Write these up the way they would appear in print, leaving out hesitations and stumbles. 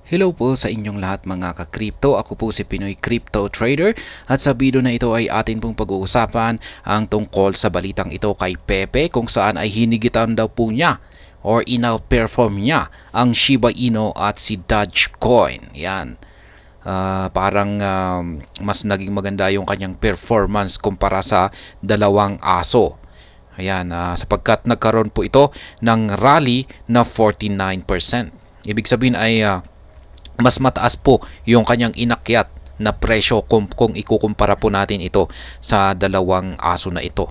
Hello po sa inyong lahat mga ka-crypto. Ako po si Pinoy Crypto Trader at sa video na ito ay atin pong pag-uusapan ang tungkol sa balitang ito kay Pepe kung saan ay hinigitan daw po niya or in-outperform niya ang Shiba Inu at si Dogecoin. Yan. Mas naging maganda yung kanyang performance kumpara sa dalawang aso. Ayan, sapagkat nagkaroon po ito ng rally na 49%. Ibig sabihin ay mas mataas po yung kanyang inakyat na presyo kung ikukumpara po natin ito sa dalawang aso na ito.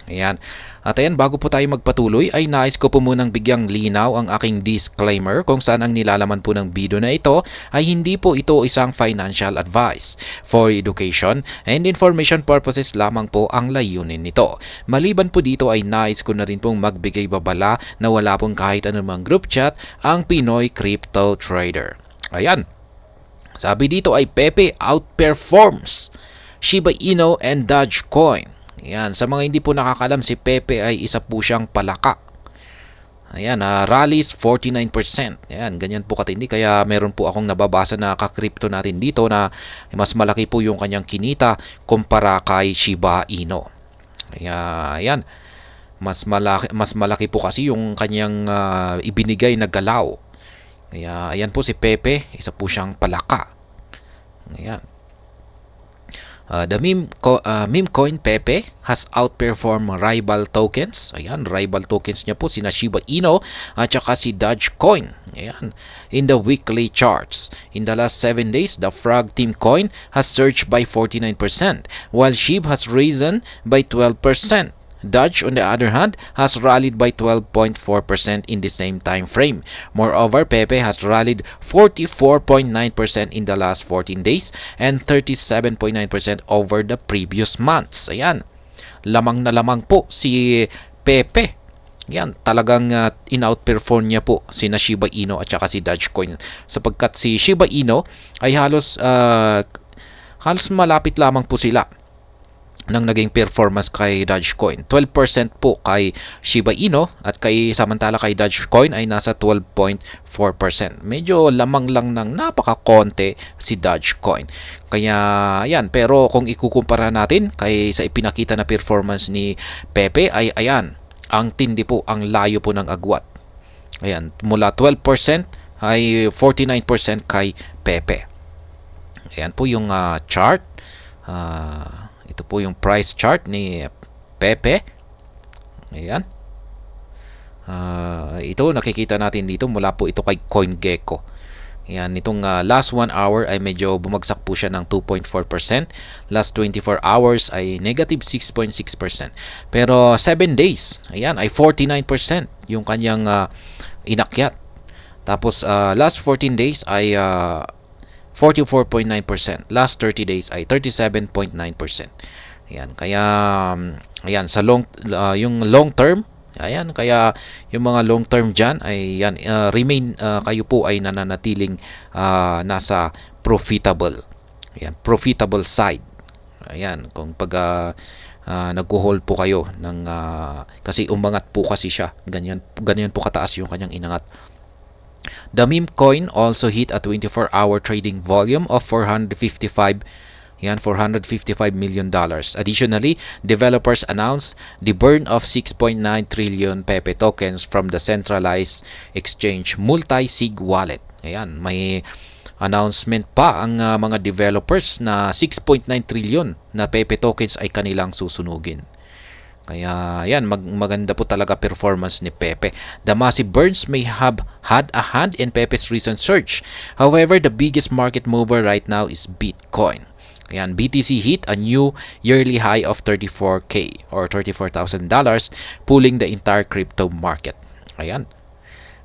Ayan. At ayan, bago po tayo magpatuloy ay nais ko po munang bigyang linaw ang aking disclaimer kung saan ang nilalaman po ng video na ito ay hindi po ito isang financial advice. For education and information purposes lamang po ang layunin nito. Maliban po dito ay nais ko na rin pong magbigay babala na wala pong kahit anumang group chat ang Pinoy Crypto Trader. Ayan. Sabi dito ay Pepe outperforms Shiba Inu and Dogecoin. Ayan. Sa mga hindi po nakakalam, si Pepe ay isa po siyang palaka. Ayan. Rallies 49%. Ayan. Ganyan po katindi. Kaya meron po akong nababasa na ka-crypto natin dito na mas malaki po yung kanyang kinita kumpara kay Shiba Inu. Ayan. Mas malaki po kasi yung kanyang ibinigay na galaw. Kaya ayan po si Pepe, isa po siyang palaka. Ayan. The meme coin Pepe has outperformed rival tokens. Ayan, rival tokens niya po sina Shiba Inu at saka si Dogecoin. Ayan. In the weekly charts, in the last 7 days, the Frog Team coin has surged by 49%, while SHIB has risen by 12%. Doge, on the other hand, has rallied by 12.4% in the same time frame. Moreover, Pepe has rallied 44.9% in the last 14 days and 37.9% over the previous months. Ayan. Lamang na lamang po si Pepe. Yan, talagang in-outperform niya po sina Shiba Inu at saka si Dogecoin. Sapagkat si Shiba Inu ay halos malapit lamang po sila ng naging performance kay Dogecoin. 12% po kay Shiba Inu at samantala kay Dogecoin ay nasa 12.4%. Medyo lamang lang ng napakakonte si Dogecoin. Kaya ayan, pero kung ikukumpara natin sa ipinakita na performance ni Pepe ay ayan, ang tindi po, ang layo po ng agwat. Ayan, mula 12% ay 49% kay Pepe. Ayan po yung chart. Ito po yung price chart ni Pepe. Ayan. Ito nakikita natin dito mula po ito kay CoinGecko. Ayan, itong last 1 hour ay medyo bumagsak po siya ng 2.4%. Last 24 hours ay negative 6.6%. Pero 7 days, ayan, ay 49% yung kanyang inakyat. Tapos last 14 days ay 44.9%. Last 30 days ay 37.9%. Ayan, kaya ayan sa yung long term, ayan, kaya yung mga long term diyan ay yan, remain kayo po ay nananatiling nasa profitable. Ayan, profitable side. Ayan, kung nagko-hold po kayo ng kasi umangat po kasi siya. Ganyan po kataas yung kanyang inangat. The meme coin also hit a 24-hour trading volume of $455 million. Additionally, developers announced the burn of 6.9 trillion Pepe tokens from the centralized exchange multi-sig wallet. Ayan, may announcement pa ang mga developers na 6.9 trillion na Pepe tokens ay kanilang susunugin. Kaya yan, maganda po talaga performance ni Pepe. The massive burns may have had a hand in Pepe's recent surge. However, the biggest market mover right now is Bitcoin. Ayan, BTC hit a new yearly high of $34,000 or $34,000, pulling the entire crypto market. Ayan.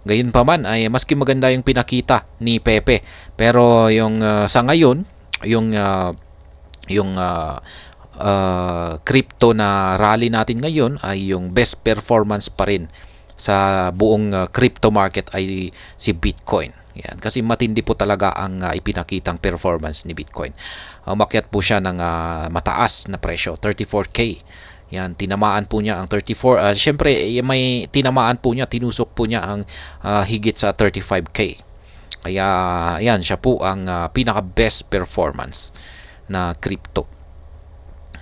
Gayunpaman ay maski maganda yung pinakita ni Pepe, pero yung sa ngayon, yung crypto na rally natin ngayon ay yung best performance pa rin sa buong crypto market ay si Bitcoin. Yan, kasi matindi po talaga ang ipinakitang performance ni Bitcoin. Umakyat po siya ng mataas na presyo, 34K. Yan, tinamaan po niya ang 34. Siyempre, may tinamaan po niya, tinusok po niya ang higit sa 35K. Kaya ayan, siya po ang pinaka best performance na crypto.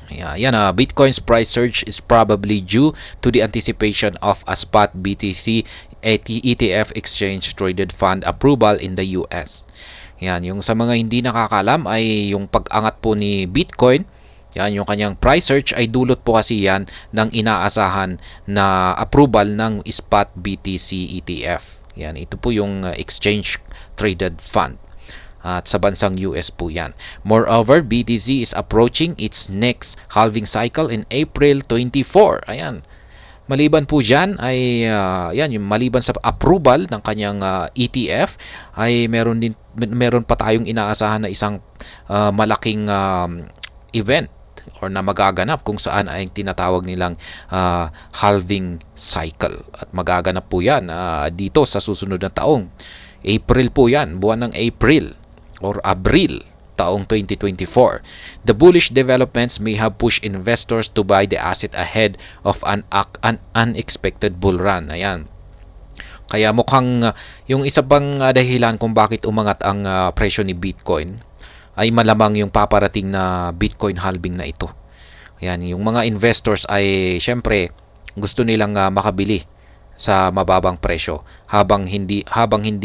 Yan, Bitcoin's price surge is probably due to the anticipation of a spot BTC ETF exchange traded fund approval in the US. Yan, yung sa mga hindi nakakalam ay yung pag-angat po ni Bitcoin, yan, yung kanyang price surge ay dulot po kasi yan ng inaasahan na approval ng spot BTC ETF. Yan, ito po yung exchange traded fund. At sa bansang US po yan. Moreover, BTC is approaching its next halving cycle in April 24. Ayan. Maliban po dyan ay yan, yung maliban sa approval ng kanyang ETF ay meron pa tayong inaasahan na isang malaking event or na magaganap kung saan ay tinatawag nilang halving cycle. At magaganap po yan dito sa susunod na taong. April po yan, buwan ng April or Abril taong 2024. The bullish developments may have pushed investors to buy the asset ahead of an unexpected bull run. Ayan. Kaya mukhang yung isa pang dahilan kung bakit umangat ang presyo ni Bitcoin ay malamang yung paparating na Bitcoin halving na ito. Ayan, yung mga investors ay syempre gusto nilang makabili sa mababang presyo habang hindi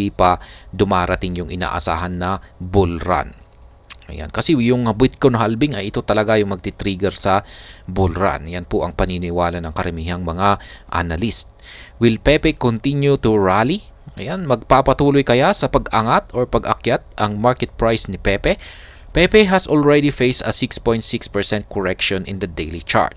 pa dumarating yung inaasahan na bull run. Ayan, kasi yung Bitcoin halving ay ito talaga yung magti-trigger sa bull run. Yan po ang paniniwala ng karamihang mga analyst. Will Pepe continue to rally? Ayan, magpapatuloy kaya sa pag-angat or pag-akyat ang market price ni Pepe? Pepe has already faced a 6.6% correction in the daily chart.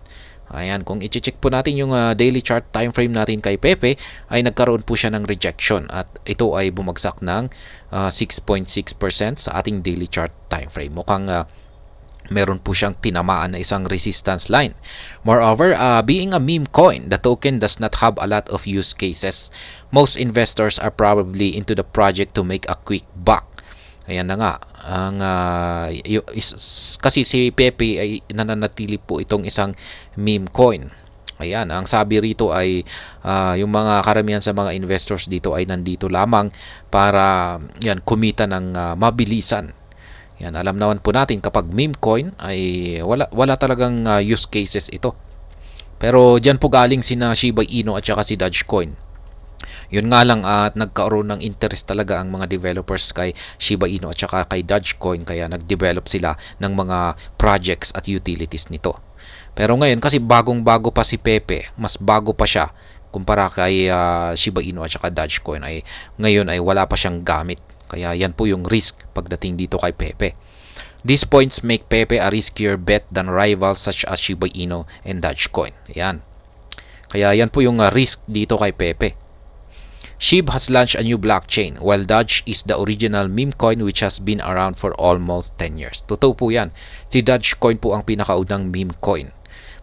Ayan, kung i-check po natin yung daily chart time frame natin kay Pepe, ay nagkaroon po siya ng rejection at ito ay bumagsak ng 6.6% sa ating daily chart time frame. Mukhang meron po siyang tinamaan na isang resistance line. Moreover, being a meme coin, the token does not have a lot of use cases. Most investors are probably into the project to make a quick buck. Ayan na nga, kasi si Pepe ay nananatili po itong isang meme coin. Ayan, ang sabi rito ay yung mga karamihan sa mga investors dito ay nandito lamang para yan, kumita ng mabilisan. Yan, alam naman po natin kapag meme coin ay wala talagang use cases ito. Pero diyan po galing sina Shiba Inu at saka si Dogecoin. Yun nga lang at nagkaroon ng interest talaga ang mga developers kay Shiba Inu at saka kay Dogecoin kaya nag-develop sila ng mga projects at utilities nito. Pero ngayon kasi bagong-bago pa si Pepe, mas bago pa siya kumpara kay Shiba Inu at saka Dogecoin ay ngayon ay wala pa siyang gamit. Kaya yan po yung risk pagdating dito kay Pepe. These points make Pepe a riskier bet than rivals such as Shiba Inu and Dogecoin. Yan. Kaya yan po yung risk dito kay Pepe. SHIB has launched a new blockchain while Doge is the original meme coin which has been around for almost 10 years. Totoo po yan. Si Dogecoin po ang pinakaunang meme coin.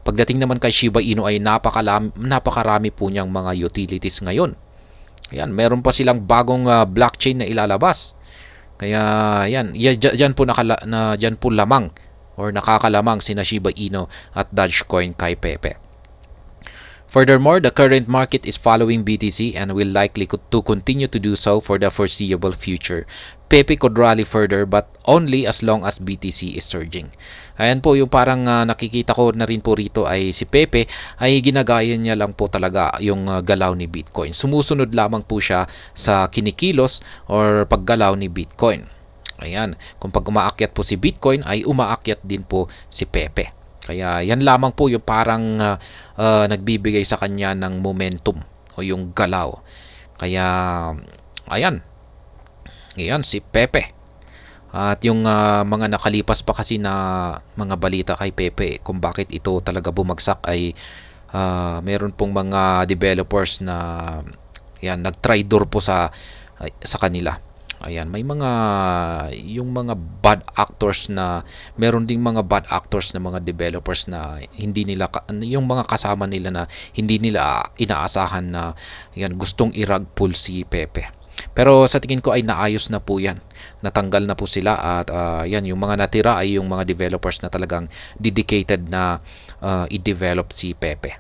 Pagdating naman kay Shiba Inu ay napakarami po niyang mga utilities ngayon. Ayan, meron pa silang bagong blockchain na ilalabas. Kaya yan, diyan po lamang or nakakalamang sina Shiba Inu at Dogecoin kay Pepe. Furthermore, the current market is following BTC and will likely to continue to do so for the foreseeable future. Pepe could rally further but only as long as BTC is surging. Ayan po yung parang nakikita ko na rin po rito ay si Pepe ay ginagaya niya lang po talaga yung galaw ni Bitcoin. Sumusunod lamang po siya sa kinikilos or paggalaw ni Bitcoin. Ayan, kung pag umaakyat po si Bitcoin ay umaakyat din po si Pepe. Kaya yan lamang po yung parang nagbibigay sa kanya ng momentum o yung galaw. Kaya ayan. Ayan si Pepe. At yung mga nakalipas pa kasi na mga balita kay Pepe kung bakit ito talaga bumagsak ay meron pong mga developers na yan nag-traitor po sa kanila. Ayan, may yung mga bad actors na meron ding mga bad actors na mga developers na hindi nila yung mga kasama nila na hindi nila inaasahan na yan gustong i-rug pull si Pepe. Pero sa tingin ko ay naayos na po yan. Natanggal na po sila at yan yung mga natira ay yung mga developers na talagang dedicated na i-develop si Pepe.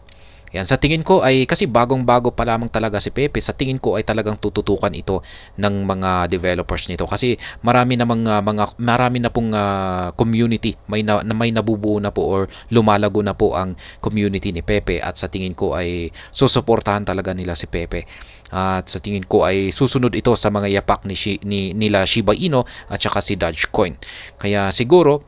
Yan, sa tingin ko ay kasi bagong-bago pa lamang talaga si Pepe. Sa tingin ko ay talagang tututukan ito ng mga developers nito kasi marami na pong community. May nabubuo na po or lumalago na po ang community ni Pepe at sa tingin ko ay susuportahan talaga nila si Pepe. At sa tingin ko ay susunod ito sa mga yapak nila Shiba Inu at saka si Dogecoin. Kaya siguro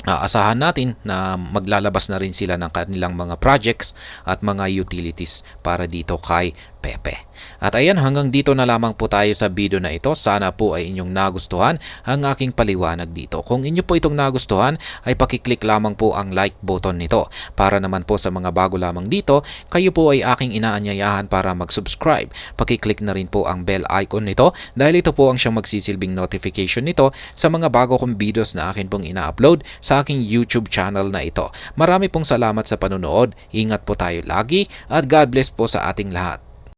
aasahan natin na maglalabas na rin sila ng kanilang mga projects at mga utilities para dito kay Pepe. At ayan, hanggang dito na lamang po tayo sa video na ito. Sana po ay inyong nagustuhan ang aking paliwanag dito. Kung inyo po itong nagustuhan, ay pakiclick lamang po ang like button nito. Para naman po sa mga bago lamang dito, kayo po ay aking inaanyayahan para mag-subscribe. Pakiclick na rin po ang bell icon nito dahil ito po ang siyang magsisilbing notification nito sa mga bago kong videos na akin pong ina-upload sa aking YouTube channel na ito. Marami pong salamat sa panonood. Ingat po tayo lagi at God bless po sa ating lahat.